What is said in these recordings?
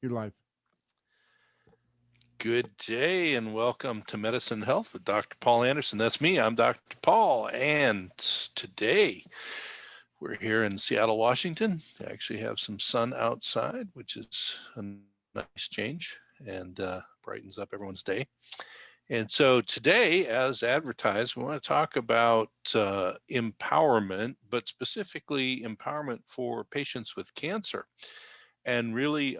your life. Good day and welcome to Medicine and Health with Dr. Paul Anderson. That's me. I'm Dr. Paul. And today we're here in Seattle, Washington. I actually have some sun outside, which is a nice change and brightens up everyone's day. And so today, as advertised, we want to talk about empowerment, but specifically empowerment for patients with cancer. And really,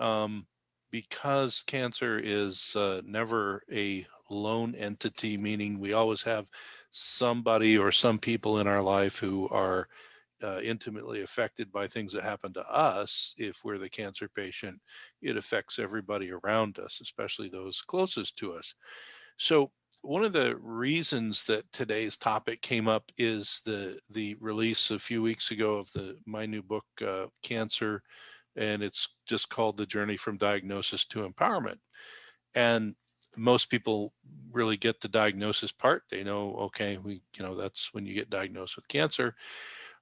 because cancer is never a lone entity, meaning we always have somebody or some people in our life who are intimately affected by things that happen to us. If we're the cancer patient, it affects everybody around us, especially those closest to us. So one of the reasons that today's topic came up is the release a few weeks ago of my new book, Cancer, and it's just called The Journey from Diagnosis to Empowerment. And most people really get the diagnosis part. They know, okay, that's when you get diagnosed with cancer.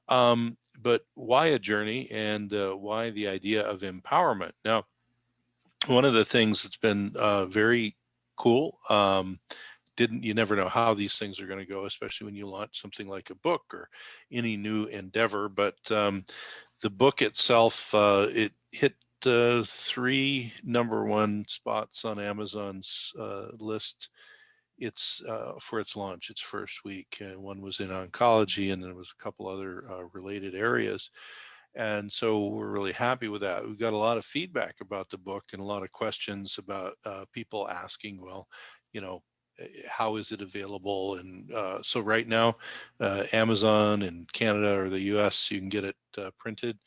But why a journey, and why the idea of empowerment? Now, one of the things that's been very cool, didn't you never know how these things are going to go, especially when you launch something like a book or any new endeavor. But the book itself, it hit three #1 spots on Amazon's list. It's for its launch, its first week, and one was in oncology, and then there was a couple other related areas. And so we're really happy with that. We've got a lot of feedback about the book and a lot of questions about people asking, well, you know, how is it available? And so right now, Amazon in Canada or the US, you can get it printed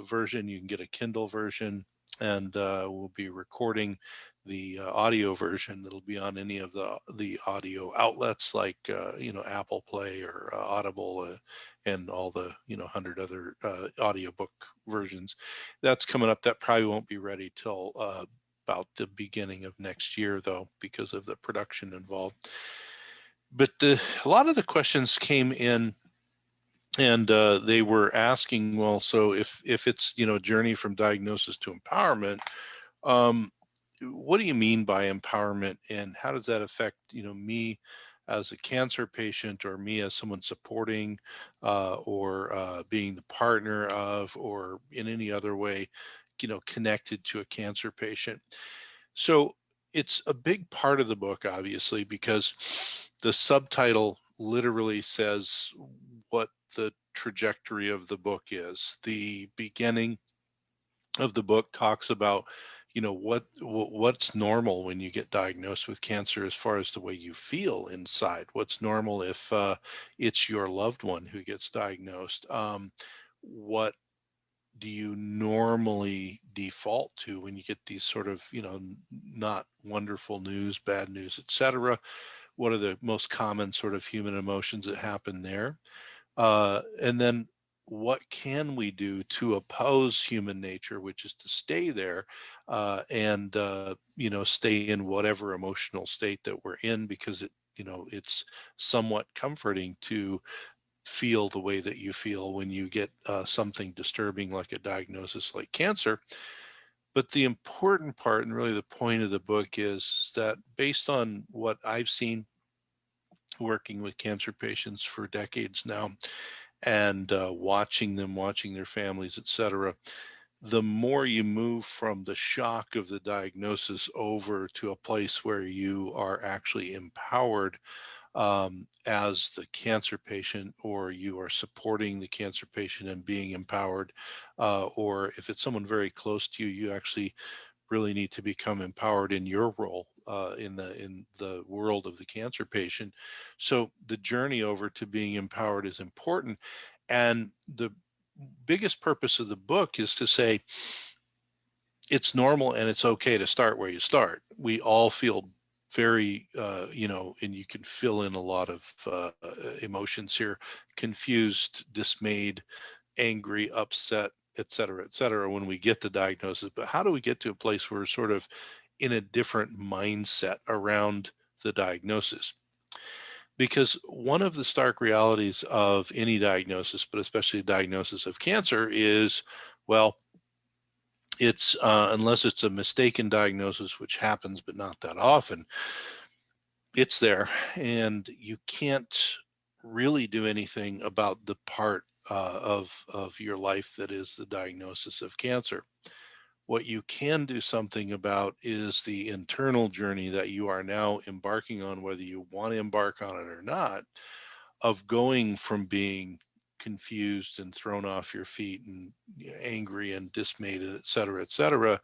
version, you can get a Kindle version, and we'll be recording the audio version that'll be on any of the audio outlets like Apple Play or Audible, and all the 100 other audiobook versions. That's coming up. That probably won't be ready till about the beginning of next year, though, because of the production involved. But a lot of the questions came in, and they were asking, well, so if it's journey from diagnosis to empowerment, um, what do you mean by empowerment, and how does that affect me as a cancer patient, or me as someone supporting or being the partner of, or in any other way connected to a cancer patient? So it's a big part of the book, obviously, because the subtitle literally says what the trajectory of the book is. The beginning of the book talks about what's normal when you get diagnosed with cancer, as far as the way you feel inside. What's normal if it's your loved one who gets diagnosed? What do you normally default to when you get these sort of not wonderful news, bad news, etc.? What are the most common sort of human emotions that happen there? And then what can we do to oppose human nature, which is to stay there and stay in whatever emotional state that we're in, because it's somewhat comforting to feel the way that you feel when you get something disturbing like a diagnosis like cancer. But the important part, and really the point of the book, is that based on what I've seen working with cancer patients for decades now, and watching them, watching their families, etc., the more you move from the shock of the diagnosis over to a place where you are actually empowered as the cancer patient, or you are supporting the cancer patient and being empowered, or if it's someone very close to you, you actually really need to become empowered in your role in the world of the cancer patient. So the journey over to being empowered is important, and the biggest purpose of the book is to say it's normal and it's okay to start where you start. We all feel very, and you can fill in a lot of emotions here: confused, dismayed, angry, upset, et cetera, when we get the diagnosis. But how do we get to a place where we're sort of in a different mindset around the diagnosis? Because one of the stark realities of any diagnosis, but especially a diagnosis of cancer, is, well, it's unless it's a mistaken diagnosis, which happens but not that often, it's there, and you can't really do anything about the part of your life that is the diagnosis of cancer. What you can do something about is the internal journey that you are now embarking on, whether you want to embark on it or not, of going from being confused and thrown off your feet and angry and dismayed, et cetera,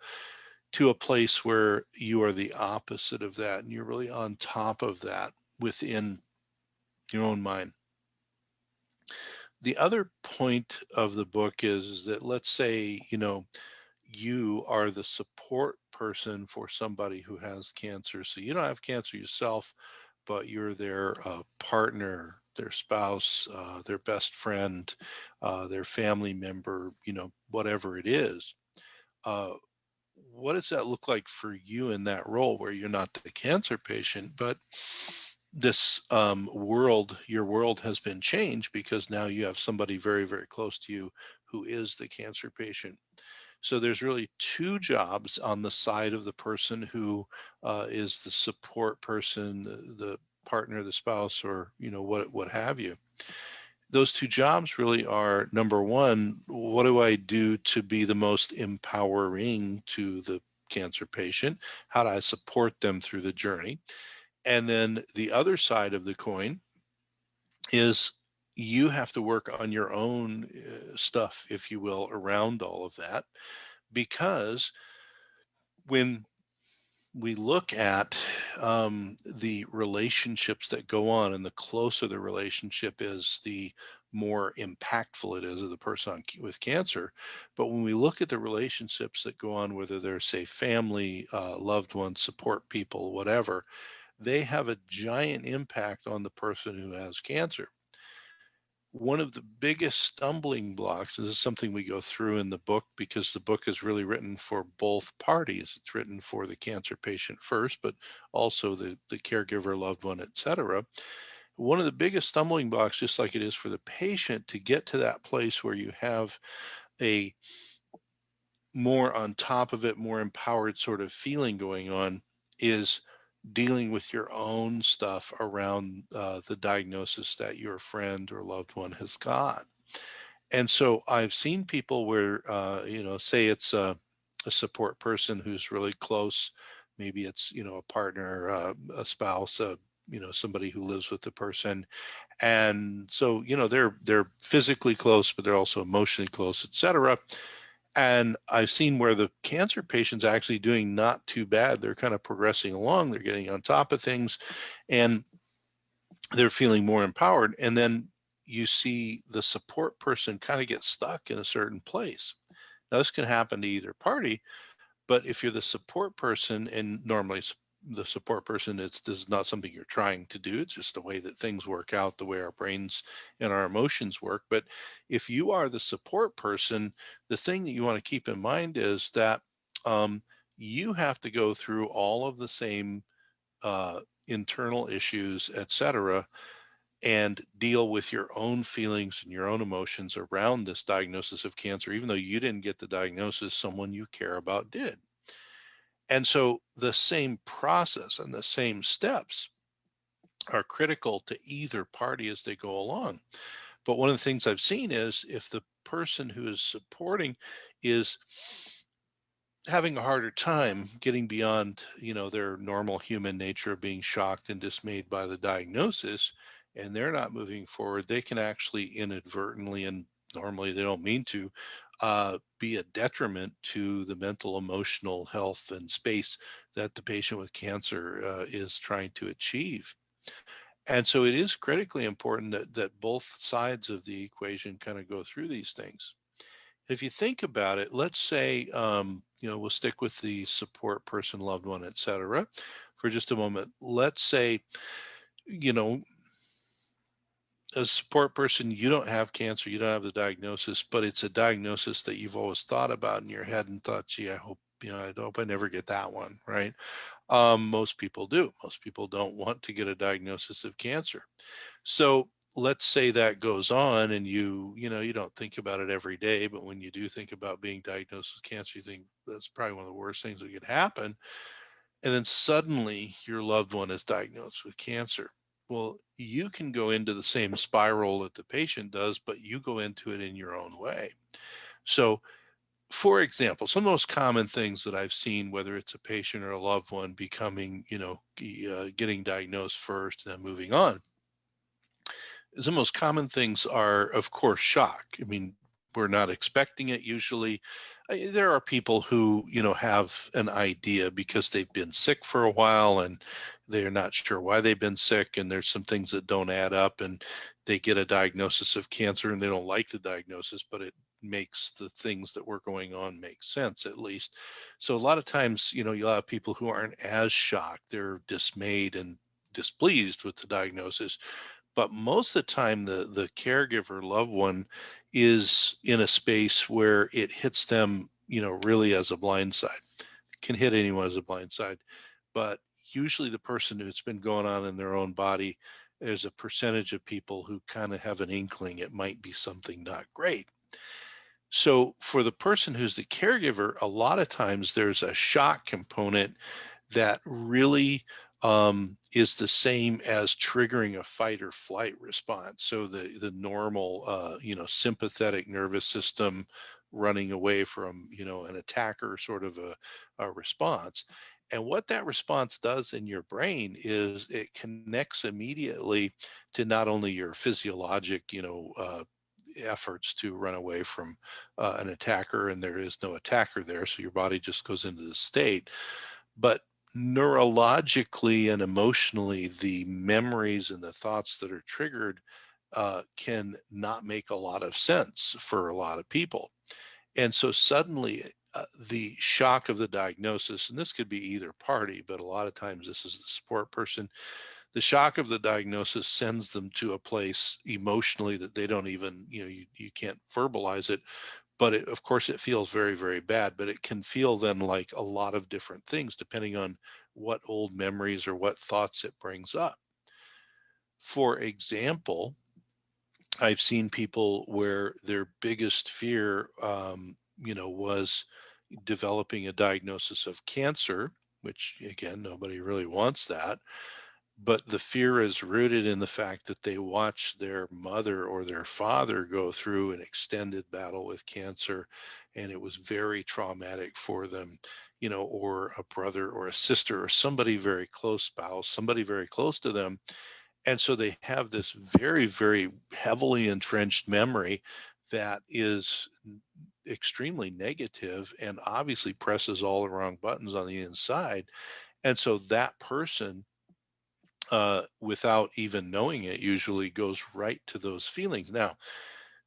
to a place where you are the opposite of that and you're really on top of that within your own mind. The other point of the book is that, let's say, you are the support person for somebody who has cancer. So you don't have cancer yourself, but you're their partner, their spouse, their best friend, their family member, whatever it is. What does that look like for you in that role where you're not the cancer patient, but this your world has been changed because now you have somebody very, very close to you who is the cancer patient. So there's really two jobs on the side of the person who is the support person, the partner, the spouse, or what have you. Those two jobs really are, number one, what do I do to be the most empowering to the cancer patient? How do I support them through the journey? And then the other side of the coin is you have to work on your own stuff, if you will, around all of that. Because when we look at the relationships that go on, and the closer the relationship is, the more impactful it is of the person with cancer. But when we look at the relationships that go on, whether they're, say, family, loved ones, support people, whatever, they have a giant impact on the person who has cancer. One of the biggest stumbling blocks, this is something we go through in the book because the book is really written for both parties. It's written for the cancer patient first, but also the caregiver, loved one, etc. One of the biggest stumbling blocks, just like it is for the patient, to get to that place where you have a more on top of it, more empowered sort of feeling going on, is dealing with your own stuff around the diagnosis that your friend or loved one has got. And so I've seen people where, say it's a support person who's really close. Maybe it's, a partner, a spouse, somebody who lives with the person. And so, they're physically close, but they're also emotionally close, et cetera. And I've seen where the cancer patient's actually doing not too bad. They're kind of progressing along. They're getting on top of things, and they're feeling more empowered. And then you see the support person kind of get stuck in a certain place. Now, this can happen to either party, but if you're the support person, and normally the support person, this is not something you're trying to do. It's just the way that things work out, the way our brains and our emotions work. But if you are the support person, the thing that you want to keep in mind is that you have to go through all of the same internal issues, etc., and deal with your own feelings and your own emotions around this diagnosis of cancer, even though you didn't get the diagnosis, someone you care about did. And so the same process and the same steps are critical to either party as they go along. But one of the things I've seen is if the person who is supporting is having a harder time getting beyond, their normal human nature of being shocked and dismayed by the diagnosis, and they're not moving forward, they can actually inadvertently, and normally they don't mean to, be a detriment to the mental, emotional health and space that the patient with cancer is trying to achieve. And so it is critically important that both sides of the equation kind of go through these things. If you think about it, let's say, we'll stick with the support person, loved one, et cetera, for just a moment. Let's say, you know, as a support person, you don't have cancer, you don't have the diagnosis, but it's a diagnosis that you've always thought about in your head and thought, gee, I hope I never get that one, right? Most people do. Most people don't want to get a diagnosis of cancer. So let's say that goes on and you don't think about it every day, but when you do think about being diagnosed with cancer, you think that's probably one of the worst things that could happen. And then suddenly your loved one is diagnosed with cancer. Well, you can go into the same spiral that the patient does, but you go into it in your own way. So, for example, some of the most common things that I've seen, whether it's a patient or a loved one becoming, getting diagnosed first and then moving on, the most common things are, of course, shock. I mean, we're not expecting it usually. There are people who, have an idea because they've been sick for a while and they're not sure why they've been sick, and there's some things that don't add up, and they get a diagnosis of cancer and they don't like the diagnosis, but it makes the things that were going on make sense at least. So a lot of times, you'll have people who aren't as shocked. They're dismayed and displeased with the diagnosis, but most of the time the caregiver loved one is in a space where it hits them, really as a blind side. It can hit anyone as a blind side, but usually the person who's been going on in their own body, there's a percentage of people who kind of have an inkling it might be something not great. So for the person who's the caregiver, a lot of times there's a shock component that really is the same as triggering a fight or flight response. So the normal, sympathetic nervous system running away from, an attacker sort of a response. And what that response does in your brain is it connects immediately to not only your physiologic, efforts to run away from an attacker, and there is no attacker there, so your body just goes into the state, but neurologically and emotionally, the memories and the thoughts that are triggered can not make a lot of sense for a lot of people. And so suddenly, the shock of the diagnosis, and this could be either party, but a lot of times this is the support person, the shock of the diagnosis sends them to a place emotionally that they don't even, you can't verbalize it, but of course it feels very, very bad, but it can feel then like a lot of different things depending on what old memories or what thoughts it brings up. For example, I've seen people where their biggest fear, was developing a diagnosis of cancer, which again, nobody really wants that. But the fear is rooted in the fact that they watched their mother or their father go through an extended battle with cancer, and it was very traumatic for them, or a brother or a sister or somebody very close, spouse, somebody very close to them. And so they have this very, very heavily entrenched memory that is extremely negative and obviously presses all the wrong buttons on the inside. And so that person, without even knowing it, usually goes right to those feelings. Now,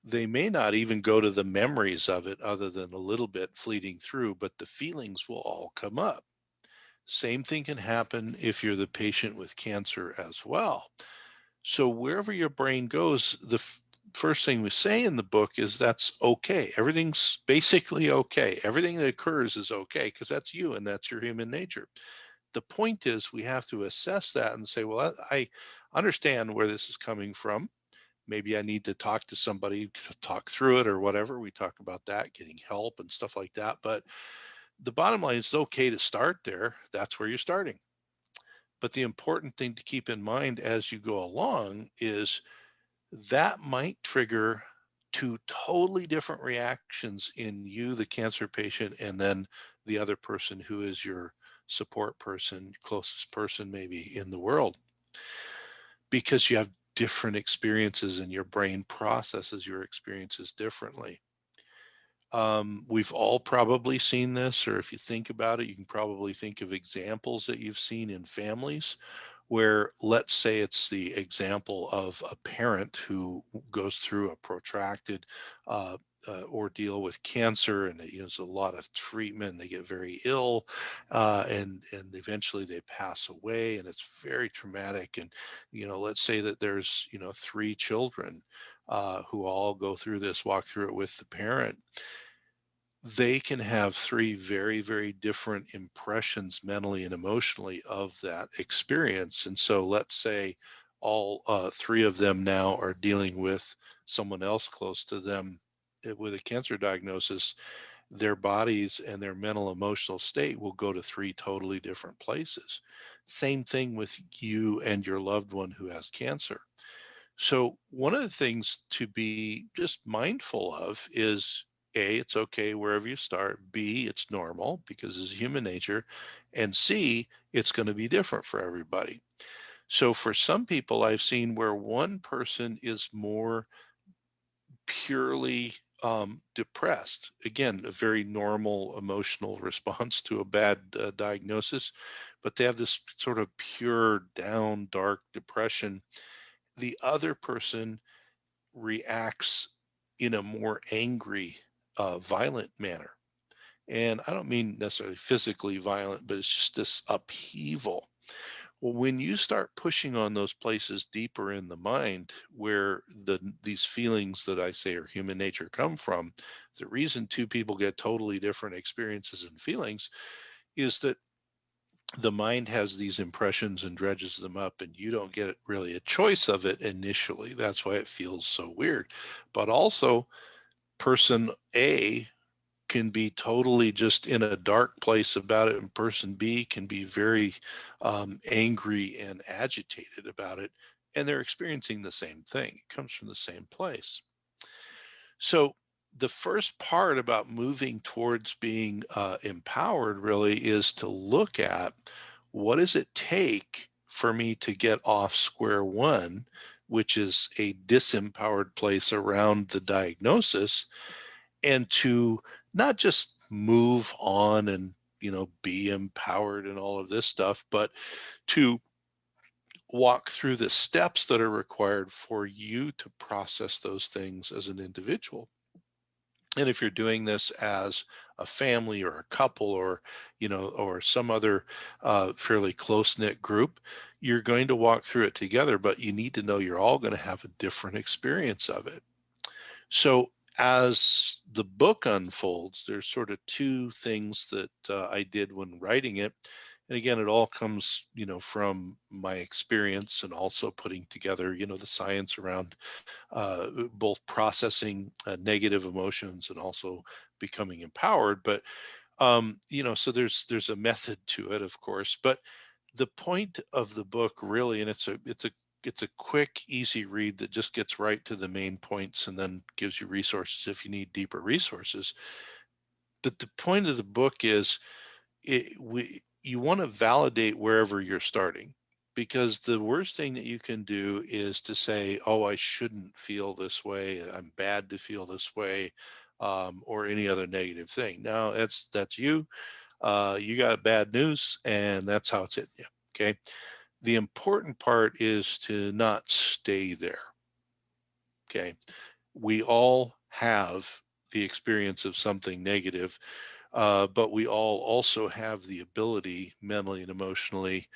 they may not even go to the memories of it other than a little bit fleeting through, but the feelings will all come up. Same thing can happen if you're the patient with cancer as well. So wherever your brain goes, the first thing we say in the book is that's okay. Everything's basically okay. Everything that occurs is okay because that's you and that's your human nature. The point is we have to assess that and say, well, I understand where this is coming from. Maybe I need to talk to somebody to talk through it or whatever. We talk about that, getting help and stuff like that. But the bottom line is it's okay to start there. That's where you're starting. But the important thing to keep in mind as you go along is that might trigger two totally different reactions in you, the cancer patient, and then the other person who is your support person, closest person maybe in the world, because you have different experiences and your brain processes your experiences differently. We've all probably seen this, or if you think about it, you can probably think of examples that you've seen in families where, let's say it's the example of a parent who goes through a protracted ordeal with cancer, and they use a lot of treatment, and they get very ill, and eventually they pass away, and it's very traumatic. And let's say that there's three children who all go through this, walk through it with the parent. They can have three very, very different impressions mentally and emotionally of that experience. And so let's say all three of them now are dealing with someone else close to them with a cancer diagnosis. Their bodies and their mental emotional state will go to three totally different places. Same thing with you and your loved one who has cancer. So one of the things to be just mindful of is A, it's okay wherever you start. B, it's normal because it's human nature. And C, it's going to be different for everybody. So for some people, I've seen where one person is more purely depressed. Again, a very normal emotional response to a bad diagnosis, but they have this sort of pure down, dark depression. The other person reacts in a more angry, violent manner. And I don't mean necessarily physically violent, but it's just this upheaval. Well, when you start pushing on those places deeper in the mind where these feelings that I say are human nature come from, the reason two people get totally different experiences and feelings is that the mind has these impressions and dredges them up, and you don't get really a choice of it initially. That's why it feels so weird. But also, person A can be totally just in a dark place about it, and person B can be very angry and agitated about it, and they're experiencing the same thing. It comes from the same place. So the first part about moving towards being empowered really is to look at what does it take for me to get off square one, which is a disempowered place around the diagnosis, and to not just move on and be empowered and all of this stuff, but to walk through the steps that are required for you to process those things as an individual. And if you're doing this as a family or a couple or or some other fairly close-knit group, you're going to walk through it together, but you need to know you're all going to have a different experience of it. So as the book unfolds, there's sort of two things that I did when writing it. And again, it all comes, from my experience and also putting together, the science around both processing negative emotions and also becoming empowered. But so there's a method to it, of course. But the point of the book really, and it's a quick, easy read that just gets right to the main points and then gives you resources if you need deeper resources. But the point of the book is you want to validate wherever you're starting, because the worst thing that you can do is to say, oh, I shouldn't feel this way, I'm bad to feel this way, or any other negative thing. No, that's you. You got bad news, and that's how it's hitting you. Okay. The important part is to not stay there. Okay. We all have the experience of something negative, but we all also have the ability, mentally and emotionally,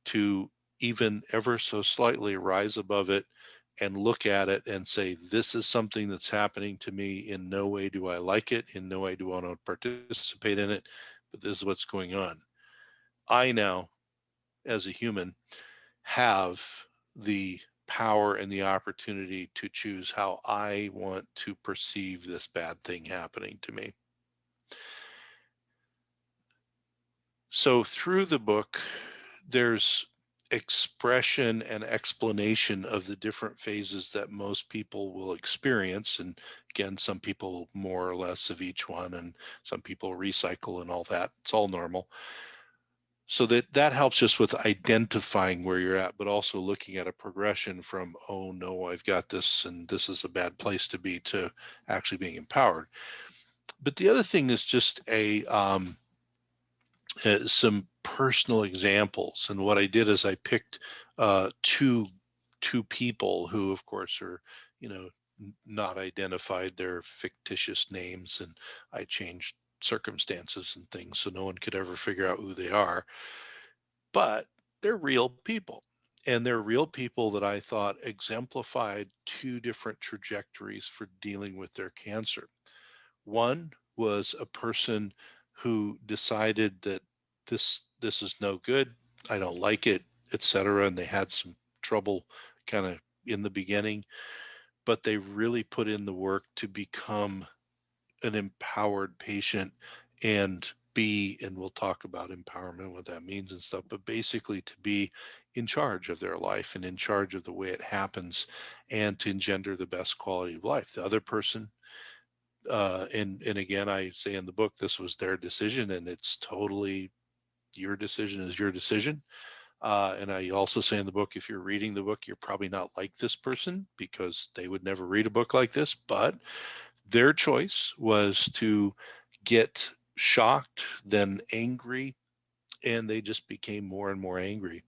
to even ever so slightly rise above it and look at it and say, this is something that's happening to me. In no way do I like it. In no way do I want to participate in it, but this is what's going on. I now, as a human, have the power and the opportunity to choose how I want to perceive this bad thing happening to me. So through the book, there's expression and explanation of the different phases that most people will experience. And again, some people more or less of each one, and some people recycle and all that. It's all normal. So that helps just with identifying where you're at, but also looking at a progression from, oh no, I've got this and this is a bad place to be, to actually being empowered. But the other thing is just some personal examples. And what I did is I picked two people who, of course, are not identified. They're fictitious names, and I changed circumstances and things so no one could ever figure out who they are. But they're real people. And they're real people that I thought exemplified two different trajectories for dealing with their cancer. One was a person who decided that this is no good, I don't like it, etc., and they had some trouble kind of in the beginning, but they really put in the work to become an empowered patient and we'll talk about empowerment, what that means and stuff, but basically to be in charge of their life and in charge of the way it happens and to engender the best quality of life. The other person, and again, I say in the book, this was their decision, and it's totally your decision is your decision. And I also say in the book, if you're reading the book, you're probably not like this person because they would never read a book like this, but their choice was to get shocked, then angry, and they just became more and more angry.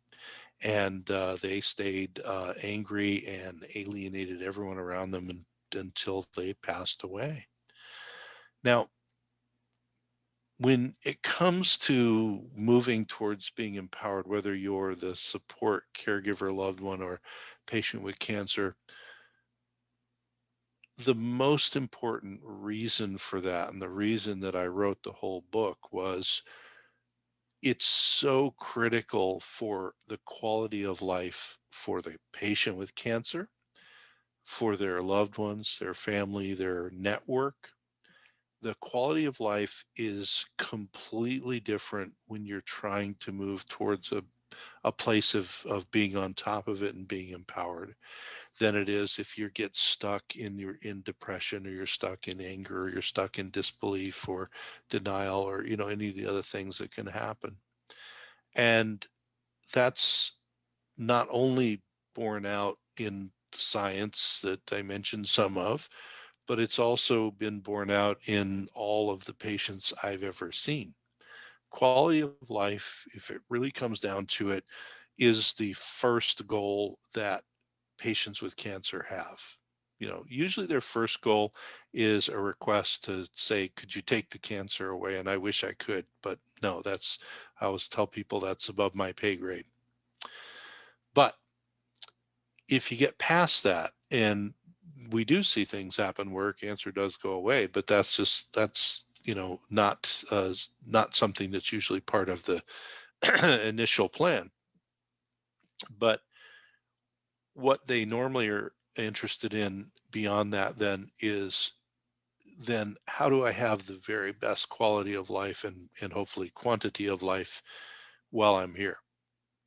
And they stayed angry and alienated everyone around them until they passed away. Now, when it comes to moving towards being empowered, whether you're the support caregiver, loved one, or patient with cancer, the most important reason for that, and the reason that I wrote the whole book, was it's so critical for the quality of life for the patient with cancer, for their loved ones, their family, their network. The quality of life is completely different when you're trying to move towards a place of being on top of it and being empowered than it is if you get stuck in depression, or you're stuck in anger, or you're stuck in disbelief or denial, or any of the other things that can happen. And that's not only borne out in science that I mentioned some of, but it's also been borne out in all of the patients I've ever seen. Quality of life, if it really comes down to it, is the first goal that patients with cancer have. Usually their first goal is a request to say, could you take the cancer away? And I wish I could, but no, I always tell people that's above my pay grade. But if you get past that, and we do see things happen where cancer does go away, but that's not something that's usually part of the initial plan. But what they normally are interested in beyond that then how do I have the very best quality of life and hopefully quantity of life while I'm here?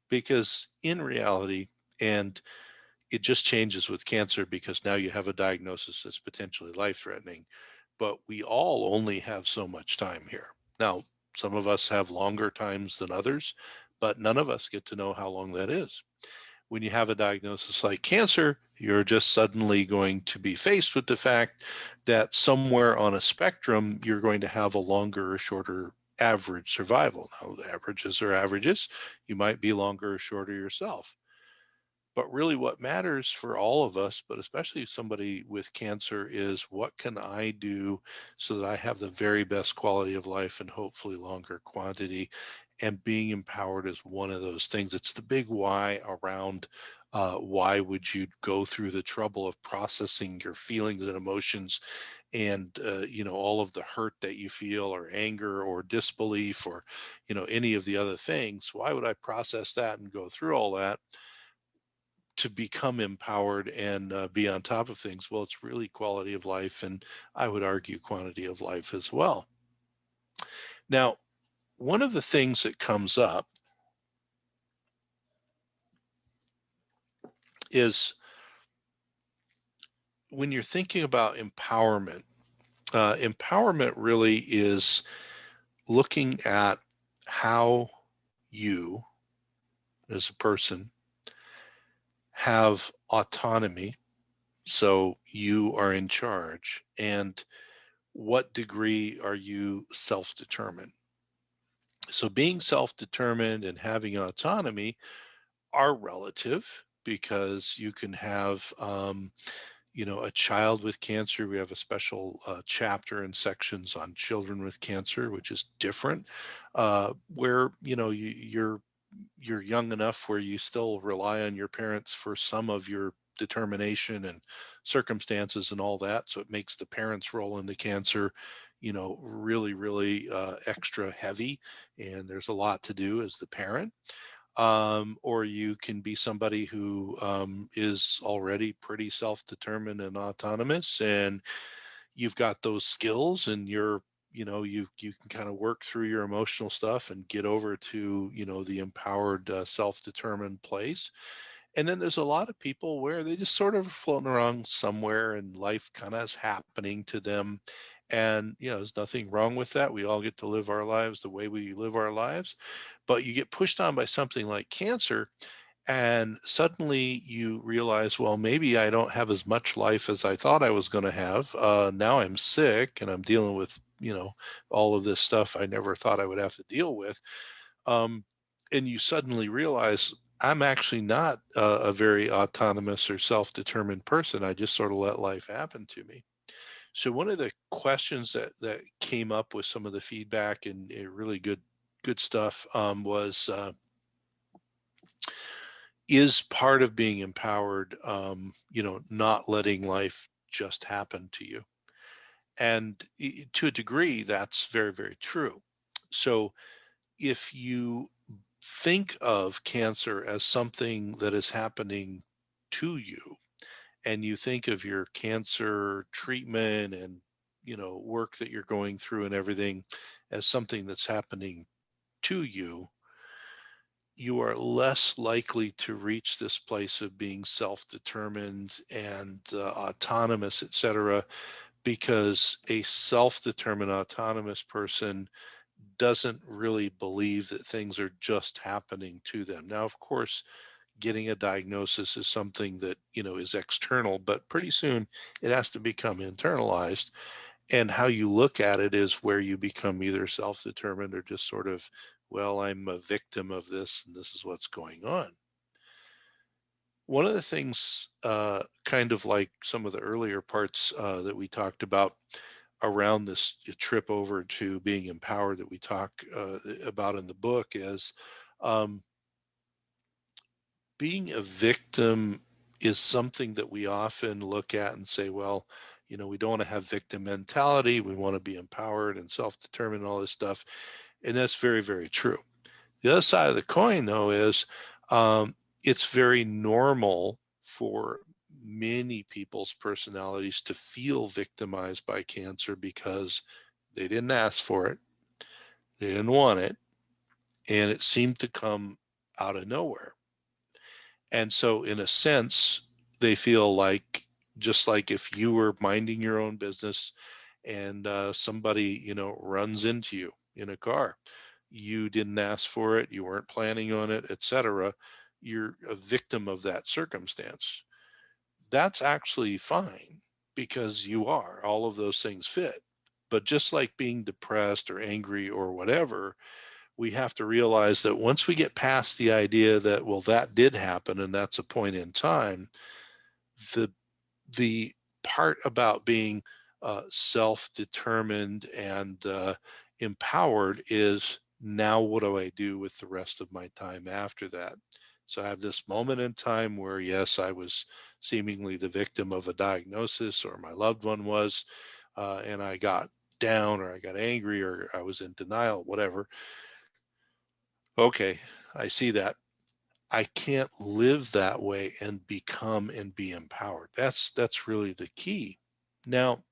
Because in reality, and it just changes with cancer because now you have a diagnosis that's potentially life-threatening, but we all only have so much time here. Now, some of us have longer times than others, but none of us get to know how long that is. When you have a diagnosis like cancer, you're just suddenly going to be faced with the fact that somewhere on a spectrum, you're going to have a longer or shorter average survival. Now, the averages are averages. You might be longer or shorter yourself. But really what matters for all of us, but especially somebody with cancer, is what can I do so that I have the very best quality of life and hopefully longer quantity. And being empowered is one of those things. It's the big why around why would you go through the trouble of processing your feelings and emotions and all of the hurt that you feel, or anger or disbelief, or any of the other things. Why would I process that and go through all that to become empowered and be on top of things? Well, it's really quality of life, and I would argue quantity of life as well. Now, one of the things that comes up is when you're thinking about empowerment, empowerment really is looking at how you, as a person, have autonomy, so you are in charge, and what degree are you self-determined. So being self-determined and having autonomy are relative, because you can have a child with cancer. We have a special chapter and sections on children with cancer, which is different, where you're young enough where you still rely on your parents for some of your determination and circumstances and all that. So it makes the parents' role in the cancer, really, really extra heavy. And there's a lot to do as the parent. or you can be somebody who is already pretty self-determined and autonomous, and you've got those skills, and you can kind of work through your emotional stuff and get over to the empowered, self-determined place. And then there's a lot of people where they just sort of floating around somewhere, and life kind of is happening to them. And there's nothing wrong with that. We all get to live our lives the way we live our lives. But you get pushed on by something like cancer, and suddenly you realize, well, maybe I don't have as much life as I thought I was going to have. Now I'm sick and I'm dealing with all of this stuff I never thought I would have to deal with. um, and you suddenly realize, I'm actually not a very autonomous or self-determined person. I just sort of let life happen to me. So one of the questions that came up with some of the feedback, and really good stuff, was, is part of being empowered, not letting life just happen to you. And to a degree, that's very, very true. So if you think of cancer as something that is happening to you, and you think of your cancer treatment and work that you're going through and everything as something that's happening to you, you are less likely to reach this place of being self-determined and autonomous, etc., because a self-determined autonomous person doesn't really believe that things are just happening to them. Now, of course, getting a diagnosis is something that is external, but pretty soon it has to become internalized. And how you look at it is where you become either self-determined or just sort of, well, I'm a victim of this and this is what's going on. One of the things, kind of like some of the earlier parts that we talked about around this trip over to being empowered, that we talk about in the book, is um, being a victim is something that we often look at and say, well, we don't want to have victim mentality. We want to be empowered and self-determined and all this stuff. And that's very, very true. The other side of the coin, though, is it's very normal for many people's personalities to feel victimized by cancer because they didn't ask for it, they didn't want it, and it seemed to come out of nowhere. And so, in a sense, they feel like, just like if you were minding your own business and somebody, runs into you in a car, you didn't ask for it, you weren't planning on it, etc. You're a victim of that circumstance. That's actually fine, because you are. All of those things fit. But just like being depressed or angry or whatever, we have to realize that once we get past the idea that, well, that did happen and that's a point in time, the the part about being self-determined and empowered is, now what do I do with the rest of my time after that? So I have this moment in time where, yes, I was seemingly the victim of a diagnosis, or my loved one was, and I got down or I got angry or I was in denial, whatever. Okay, I see that. I can't live that way and become and be empowered. That's really the key. Now,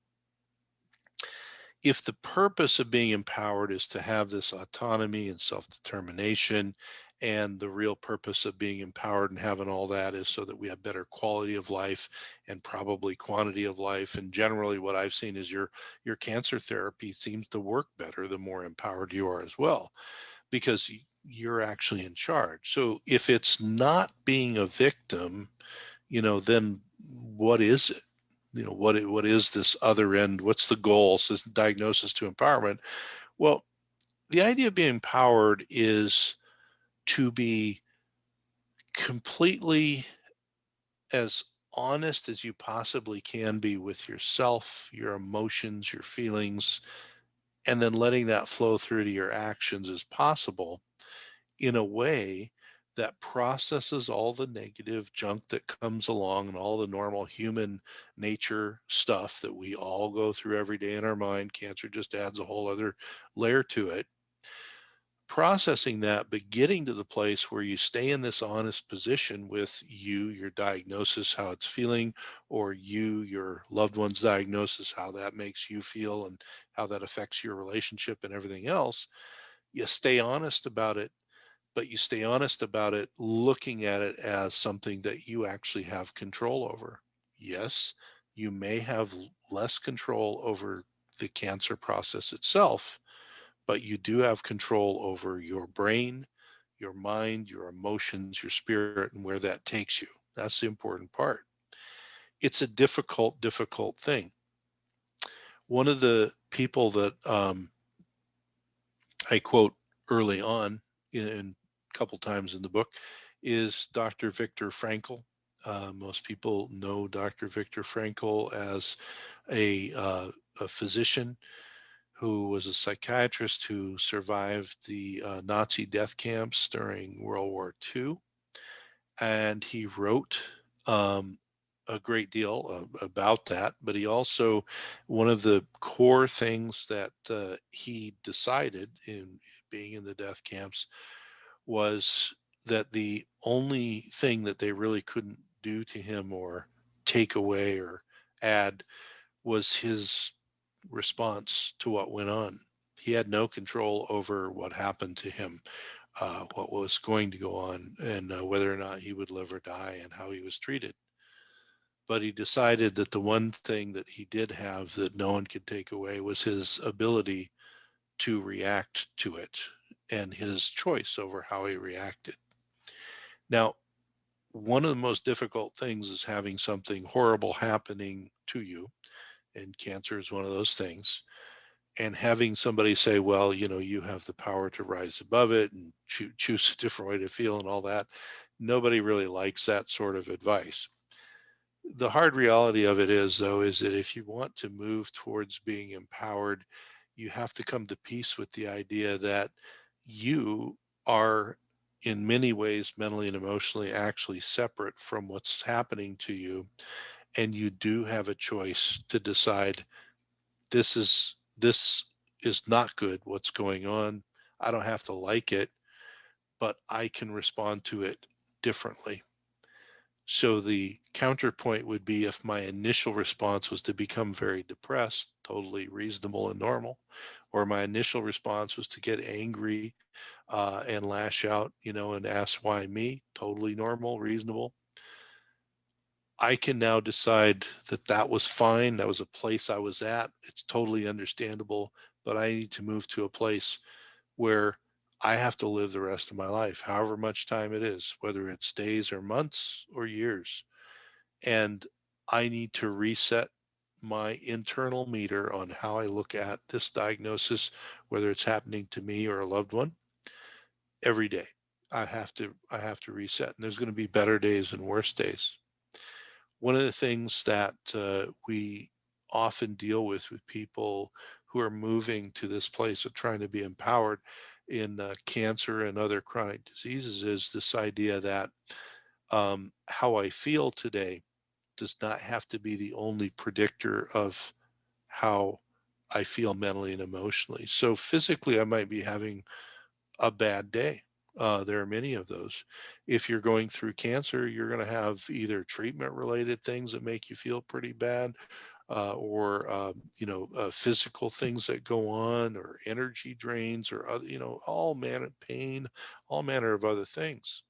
if the purpose of being empowered is to have this autonomy and self-determination, and the real purpose of being empowered and having all that is so that we have better quality of life and probably quantity of life, and generally what I've seen is your cancer therapy seems to work better the more empowered you are as well, because you're actually in charge. So if it's not being a victim, then what is it? What is this other end? What's the goal? So diagnosis to empowerment. Well, the idea of being empowered is to be completely as honest as you possibly can be with yourself, your emotions, your feelings, and then letting that flow through to your actions as possible, in a way that processes all the negative junk that comes along and all the normal human nature stuff that we all go through every day in our mind. Cancer just adds a whole other layer to it. processing that, but getting to the place where you stay in this honest position with you, your diagnosis, how it's feeling, or you, your loved one's diagnosis, how that makes you feel and how that affects your relationship and everything else. You stay honest about it, but you stay honest about it looking at it as something that you actually have control over. Yes, you may have less control over the cancer process itself, but you do have control over your brain, your mind, your emotions, your spirit, and where that takes you. That's the important part. It's a difficult, difficult thing. One of the people that I quote early on in a couple times in the book is Dr. Victor Frankel. Most people know Dr. Victor Frankel as a physician who was a psychiatrist who survived the Nazi death camps during World War II. And he wrote a great deal about that. But he also, one of the core things that he decided in being in the death camps was that the only thing that they really couldn't do to him or take away or add was his response to what went on. He had no control over what happened to him, what was going to go on, and whether or not he would live or die and how he was treated. But he decided that the one thing that he did have that no one could take away was his ability to react to it and his choice over how he reacted. Now, one of the most difficult things is having something horrible happening to you, and cancer is one of those things. And having somebody say, well, you have the power to rise above it and choose a different way to feel and all that. Nobody really likes that sort of advice. The hard reality of it is, though, is that if you want to move towards being empowered, you have to come to peace with the idea that you are in many ways mentally and emotionally actually separate from what's happening to you. And you do have a choice to decide this is not good, what's going on. I don't have to like it, but I can respond to it differently. So the counterpoint would be if my initial response was to become very depressed, totally reasonable and normal, or my initial response was to get angry and lash out, and ask why me, totally normal, reasonable. I can now decide that that was fine. That was a place I was at. It's totally understandable, but I need to move to a place where I have to live the rest of my life, however much time it is, whether it's days or months or years. And I need to reset my internal meter on how I look at this diagnosis, whether it's happening to me or a loved one, every day. I have to reset. And there's going to be better days and worse days. One of the things that we often deal with people who are moving to this place of trying to be empowered in cancer and other chronic diseases is this idea that how I feel today does not have to be the only predictor of how I feel mentally and emotionally. So physically, I might be having a bad day. There are many of those. If you're going through cancer, you're going to have either treatment related things that make you feel pretty bad, or physical things that go on, or energy drains, or other, all manner of pain, all manner of other things.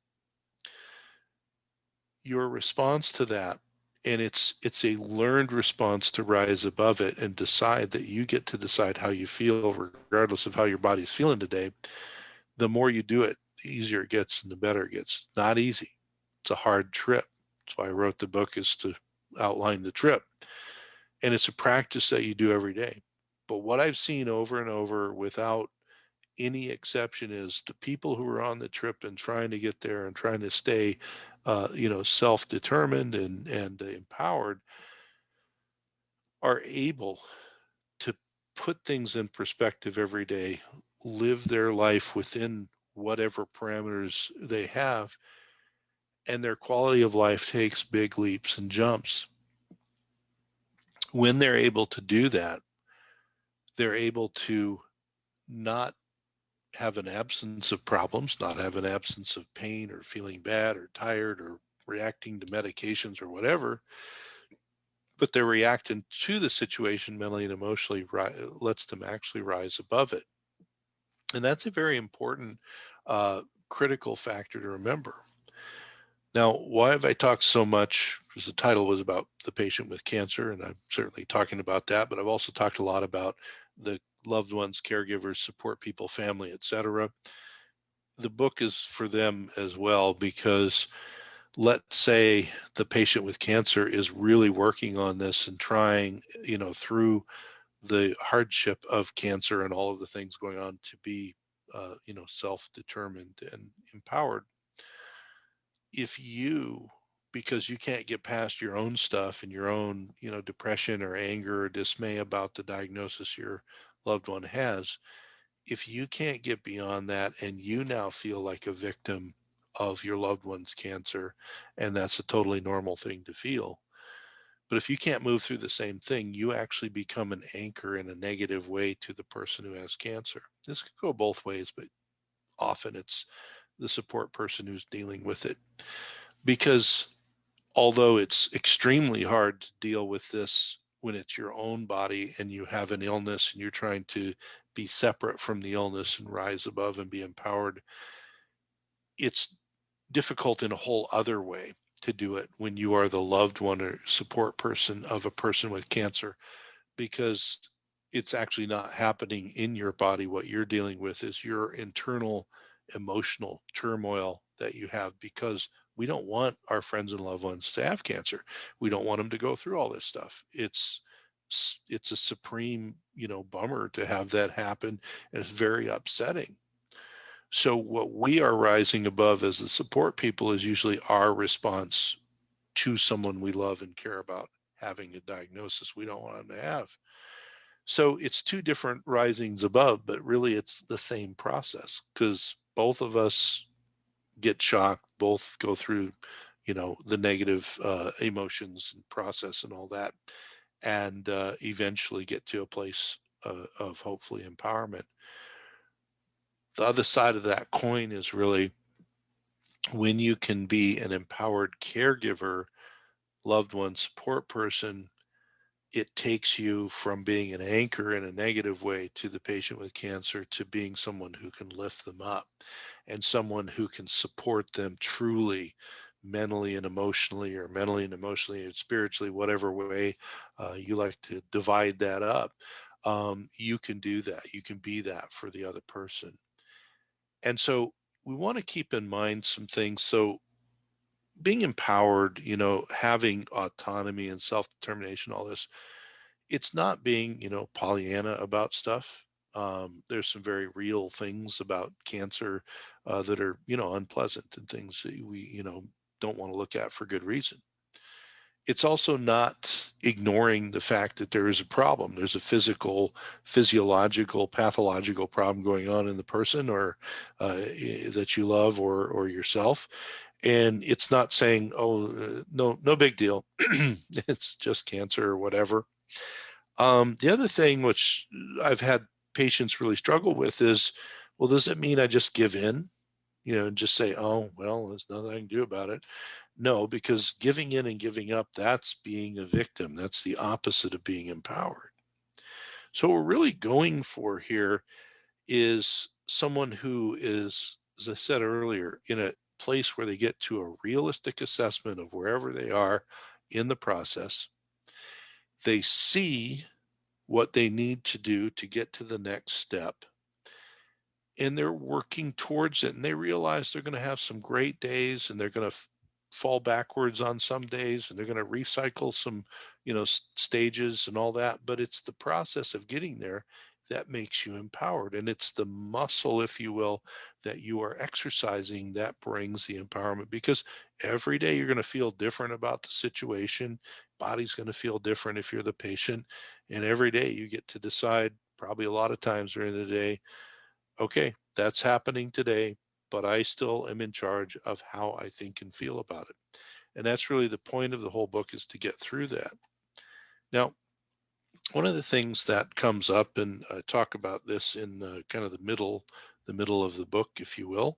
Your response to that, and it's a learned response to rise above it and decide that you get to decide how you feel regardless of how your body's feeling today. The more you do it, the easier it gets and the better it gets. Not easy. It's a hard trip. That's why I wrote the book, is to outline the trip. And it's a practice that you do every day. But what I've seen over and over without any exception is the people who are on the trip and trying to get there and trying to stay self-determined and empowered are able to put things in perspective every day, live their life within whatever parameters they have, and their quality of life takes big leaps and jumps. When they're able to do that, they're able to not have an absence of problems, not have an absence of pain or feeling bad or tired or reacting to medications or whatever, but they're reacting to the situation mentally and emotionally, lets them actually rise above it. And that's a very important critical factor to remember. Now, why have I talked so much? Because the title was about the patient with cancer, and I'm certainly talking about that, but I've also talked a lot about the loved ones, caregivers, support people, family, etc. The book is for them as well, because let's say the patient with cancer is really working on this and trying, through the hardship of cancer and all of the things going on to be, self-determined and empowered. If you, because you can't get past your own stuff and your own, depression or anger or dismay about the diagnosis your loved one has, if you can't get beyond that and you now feel like a victim of your loved one's cancer, and that's a totally normal thing to feel. But if you can't move through the same thing, you actually become an anchor in a negative way to the person who has cancer. This could go both ways, but often it's the support person who's dealing with it. Because although it's extremely hard to deal with this when it's your own body and you have an illness and you're trying to be separate from the illness and rise above and be empowered, it's difficult in a whole other way to do it when you are the loved one or support person of a person with cancer, because it's actually not happening in your body. What you're dealing with is your internal emotional turmoil that you have, because we don't want our friends and loved ones to have cancer. We don't want them to go through all this stuff. It's a supreme, bummer to have that happen, and it's very upsetting. So what we are rising above as the support people is usually our response to someone we love and care about having a diagnosis we don't want them to have. So it's two different risings above, but really it's the same process, because both of us get shocked, both go through, the negative emotions and process and all that, and eventually get to a place of hopefully empowerment. The other side of that coin is really when you can be an empowered caregiver, loved one support person. It takes you from being an anchor in a negative way to the patient with cancer to being someone who can lift them up and someone who can support them truly, mentally and emotionally, or mentally and emotionally and spiritually, whatever way you like to divide that up. You can do that. You can be that for the other person. And so we want to keep in mind some things. So being empowered, having autonomy and self-determination, all this, it's not being, Pollyanna about stuff. There's some very real things about cancer that are, unpleasant, and things that we, don't want to look at for good reason. It's also not ignoring the fact that there is a problem. There's a physiological, pathological problem going on in the person, or that you love, or yourself. And it's not saying, oh, no big deal. It's just cancer or whatever. The other thing which I've had patients really struggle with is, well, does it mean I just give in, and just say, oh, well, there's nothing I can do about it? No, because giving in and giving up, that's being a victim. That's the opposite of being empowered. So what we're really going for here is someone who is, as I said earlier, in a place where they get to a realistic assessment of wherever they are in the process. They see what they need to do to get to the next step, and they're working towards it, and they realize they're going to have some great days, and they're going to fall backwards on some days, and they're going to recycle some, stages and all that. But it's the process of getting there that makes you empowered, and it's the muscle, if you will, that you are exercising that brings the empowerment. Because every day you're going to feel different about the situation. Body's going to feel different if you're the patient, and every day you get to decide, probably a lot of times during the day, okay, that's happening today, but I still am in charge of how I think and feel about it. And that's really the point of the whole book, is to get through that. Now, one of the things that comes up, and I talk about this in kind of the middle the middle of the book, if you will.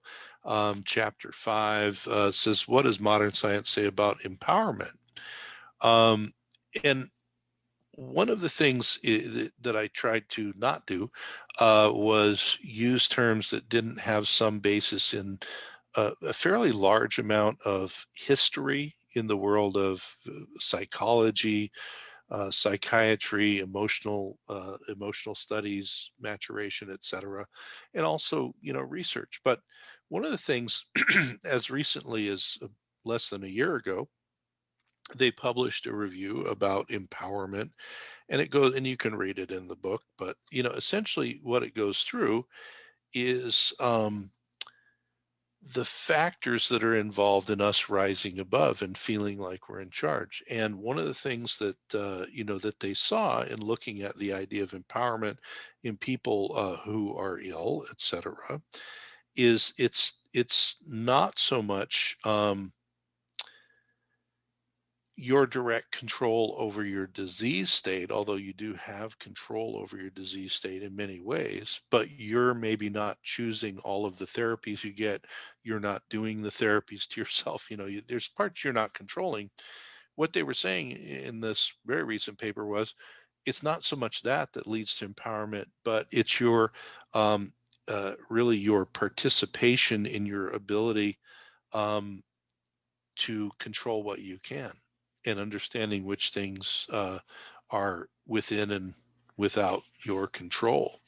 Chapter 5 says, what does modern science say about empowerment? And one of the things that I tried to not do was use terms that didn't have some basis in a fairly large amount of history in the world of psychology, psychiatry, emotional studies, maturation, etc., and also research. But one of the things, as recently as less than a year ago, they published a review about empowerment, and it goes, and you can read it in the book, but essentially what it goes through is the factors that are involved in us rising above and feeling like we're in charge. And one of the things that that they saw in looking at the idea of empowerment in people who are ill, etc., is it's not so much your direct control over your disease state, although you do have control over your disease state in many ways, but you're maybe not choosing all of the therapies you get. You're not doing the therapies to yourself. There's parts you're not controlling. What they were saying in this very recent paper was, it's not so much that leads to empowerment, but it's your really your participation in your ability to control what you can, and understanding which things are within and without your control.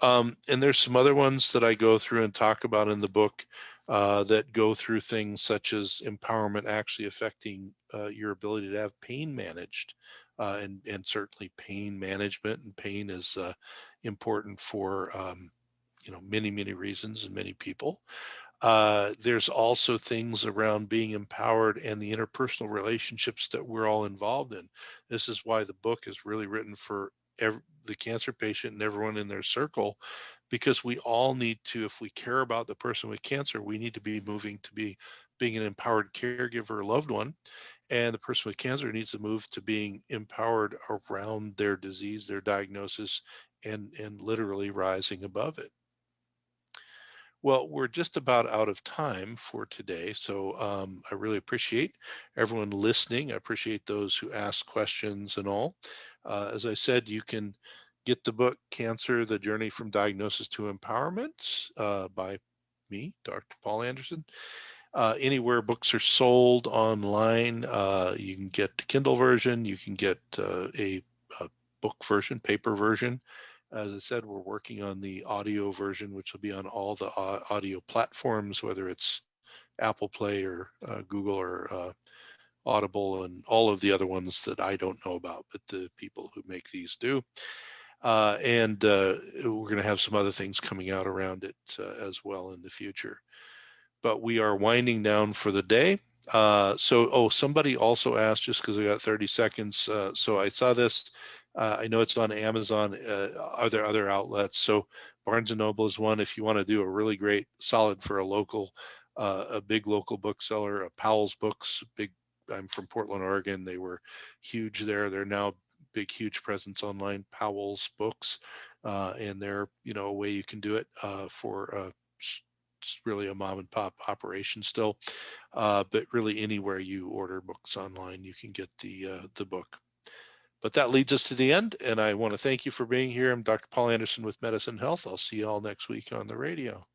And there's some other ones that I go through and talk about in the book that go through things such as empowerment actually affecting your ability to have pain managed, and certainly pain management, and pain is important for many reasons and many people. There's also things around being empowered and the interpersonal relationships that we're all involved in. This is why the book is really written for the cancer patient and everyone in their circle, because we all need to, if we care about the person with cancer, we need to be moving to being an empowered caregiver or loved one. And the person with cancer needs to move to being empowered around their disease, their diagnosis, and literally rising above it. Well, we're just about out of time for today, so I really appreciate everyone listening. I appreciate those who ask questions and all. As I said, you can get the book Cancer, The Journey from Diagnosis to Empowerment by me, Dr. Paul Anderson. Anywhere books are sold online, you can get the Kindle version, you can get a book version, paper version. As I said, we're working on the audio version, which will be on all the audio platforms, whether it's Apple Play or Google or Audible and all of the other ones that I don't know about, but the people who make these do. And we're going to have some other things coming out around it as well in the future. But we are winding down for the day. Somebody also asked, just because I got 30 seconds, so I saw this. I know it's on Amazon. Are there other outlets? So Barnes & Noble is one. If you want to do a really great, solid for a big local bookseller, Powell's Books, I'm from Portland, Oregon. They were huge there. They're now big, huge presence online, Powell's Books. And they're, a way you can do it for it's really a mom and pop operation still, but really anywhere you order books online, you can get the book. But that leads us to the end, and I want to thank you for being here. I'm Dr. Paul Anderson with Medicine Health. I'll see you all next week on the radio.